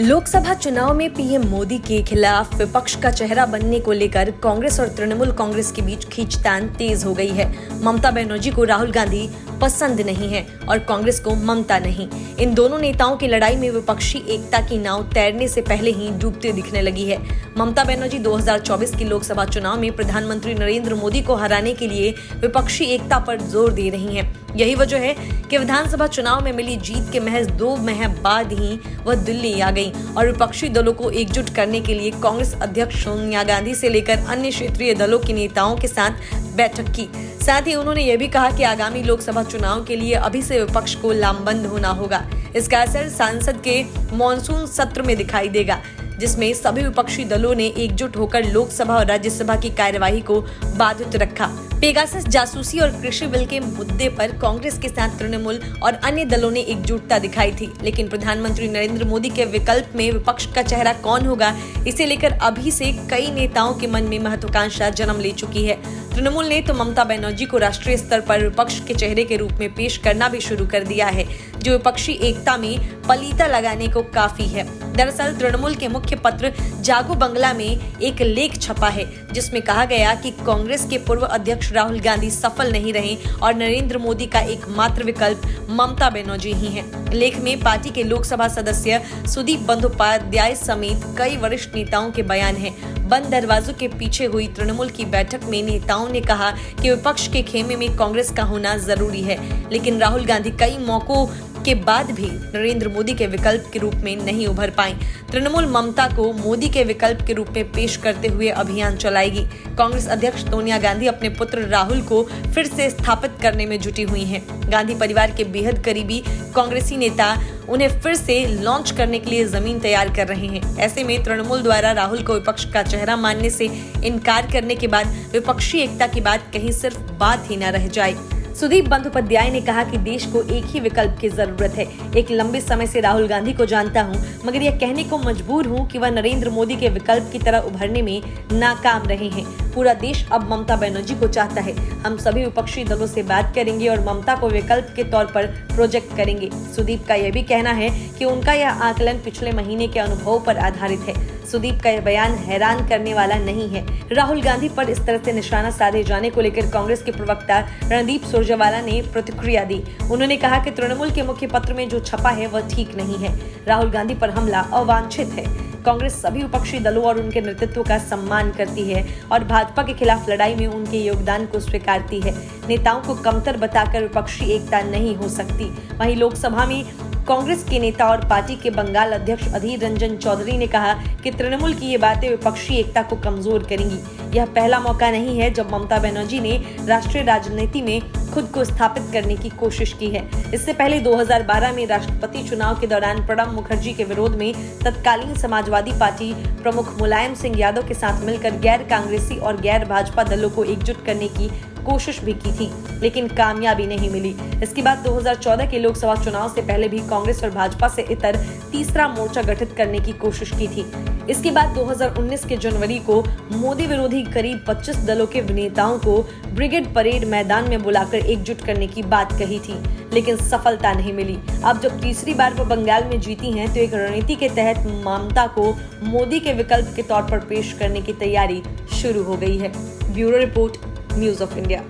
लोकसभा चुनाव में पीएम मोदी के खिलाफ विपक्ष का चेहरा बनने को लेकर कांग्रेस और तृणमूल कांग्रेस के बीच खींचतान तेज हो गई है। ममता बनर्जी को राहुल गांधी पसंद नहीं है और कांग्रेस को ममता नहीं। इन दोनों नेताओं की लड़ाई में विपक्षी एकता की नाव तैरने से पहले ही डूबती दिखने लगी है। ममता बनर्जी 2024 के लोकसभा चुनाव में प्रधानमंत्री नरेंद्र मोदी को हराने के लिए विपक्षी एकता पर जोर दे रही हैं। यही वजह है कि विधानसभा चुनाव में मिली जीत के महज 2 माह बाद ही वह दिल्ली आ गई और विपक्षी दलों को एकजुट करने के लिए कांग्रेस अध्यक्ष सोनिया गांधी से लेकर अन्य क्षेत्रीय दलों के नेताओं के साथ बैठक की। साथ ही उन्होंने यह भी कहा कि आगामी लोकसभा चुनाव के लिए अभी से विपक्ष को लामबंद होना होगा। इसका असर संसद के मॉनसून सत्र में दिखाई देगा, जिसमें सभी विपक्षी दलों ने एकजुट होकर लोकसभा और राज्यसभा की कार्यवाही को बाधित रखा। पेगासस जासूसी और कृषि बिल के मुद्दे पर कांग्रेस के साथ तृणमूल और अन्य दलों ने एकजुटता दिखाई थी, लेकिन प्रधानमंत्री नरेंद्र मोदी के विकल्प में विपक्ष का चेहरा कौन होगा, इसे लेकर अभी से कई नेताओं के मन में महत्वाकांक्षा जन्म ले चुकी है। तृणमूल ने तो ममता बनर्जी को राष्ट्रीय स्तर पर विपक्ष के चेहरे के रूप में पेश करना भी शुरू कर दिया है, जो विपक्षी एकता में पलीता लगाने को काफी है। दरअसल तृणमूल के मुख्य पत्र जागो बंगला में एक लेख छपा है, जिसमें कहा गया कि कांग्रेस के पूर्व अध्यक्ष राहुल गांधी सफल नहीं रहे और नरेंद्र मोदी का एकमात्र विकल्प ममता बनर्जी ही है। लेख में पार्टी के लोकसभा सदस्य सुदीप बंदोपाध्याय समेत कई वरिष्ठ नेताओं के बयान हैं। बंद दरवाजों के पीछे हुई तृणमूल की बैठक में नेताओं ने कहा कि विपक्ष के खेमे में कांग्रेस का होना जरूरी है, लेकिन राहुल गांधी कई मौकों के बाद भी नरेंद्र मोदी के विकल्प के रूप में नहीं उभर पाई। तृणमूल ममता को मोदी के विकल्प के रूप में पेश करते हुए अभियान चलाएगी। कांग्रेस अध्यक्ष सोनिया गांधी अपने पुत्र राहुल को फिर से स्थापित करने में जुटी हुई हैं। गांधी परिवार के बेहद करीबी कांग्रेसी नेता उन्हें फिर से लॉन्च करने के लिए जमीन तैयार कर रहे हैं। ऐसे में तृणमूल द्वारा राहुल को विपक्ष का चेहरा मानने से इनकार करने के बाद विपक्षी एकता की बात कहीं सिर्फ बात ही न रह जाए। सुदीप बंदोपाध्याय ने कहा कि देश को एक ही विकल्प की जरूरत है। एक लंबे समय से राहुल गांधी को जानता हूं, मगर यह कहने को मजबूर हूं कि वह नरेंद्र मोदी के विकल्प की तरह उभरने में नाकाम रहे हैं। पूरा देश अब ममता बनर्जी को चाहता है। हम सभी विपक्षी दलों से बात करेंगे और ममता को विकल्प के तौर पर प्रोजेक्ट करेंगे। सुदीप का यह भी कहना है कि उनका यह आकलन पिछले महीने के अनुभव पर आधारित है। सुदीप का यह बयान हैरान करने वाला नहीं है। राहुल गांधी पर इस तरह से निशाना साधे जाने को लेकर कांग्रेस के प्रवक्ता रणदीप सुरजेवाला ने प्रतिक्रिया दी। उन्होंने कहा कि तृणमूल के मुख्य पत्र में जो छपा है वह ठीक नहीं है। राहुल गांधी पर हमला अवांछित है। कांग्रेस सभी विपक्षी दलों और उनके नेतृत्व का सम्मान करती है और भाजपा के खिलाफ लड़ाई में उनके योगदान को स्वीकारती है। नेताओं को कमतर बताकर विपक्षी एकता नहीं हो सकती। वहीं लोकसभा में कांग्रेस के नेता और पार्टी के बंगाल अध्यक्ष अधीर रंजन चौधरी ने कहा कि तृणमूल की ये बातें विपक्षी एकता को कमजोर करेंगी। यह पहला मौका नहीं है जब ममता बनर्जी ने राष्ट्रीय राजनीति में खुद को स्थापित करने की कोशिश की है। इससे पहले 2012 में राष्ट्रपति चुनाव के दौरान प्रणब मुखर्जी के विरोध में तत्कालीन समाजवादी पार्टी प्रमुख मुलायम सिंह यादव के साथ मिलकर गैर कांग्रेसी और गैर भाजपा दलों को एकजुट करने की कोशिश भी की थी, लेकिन कामयाबी नहीं मिली। इसके बाद 2014 के लोकसभा चुनाव से पहले भी कांग्रेस और भाजपा से इतर तीसरा मोर्चा गठित करने की कोशिश की थी। इसके बाद 2019 के जनवरी को मोदी विरोधी करीब 25 दलों के नेताओं को ब्रिगेड परेड मैदान में बुलाकर एकजुट करने की बात कही थी, लेकिन सफलता नहीं मिली। अब जब तीसरी बार वो बंगाल में जीती हैं, तो एक रणनीति के तहत ममता को मोदी के विकल्प के तौर पर पेश करने की तैयारी शुरू हो गई है। Bureau report, news of India.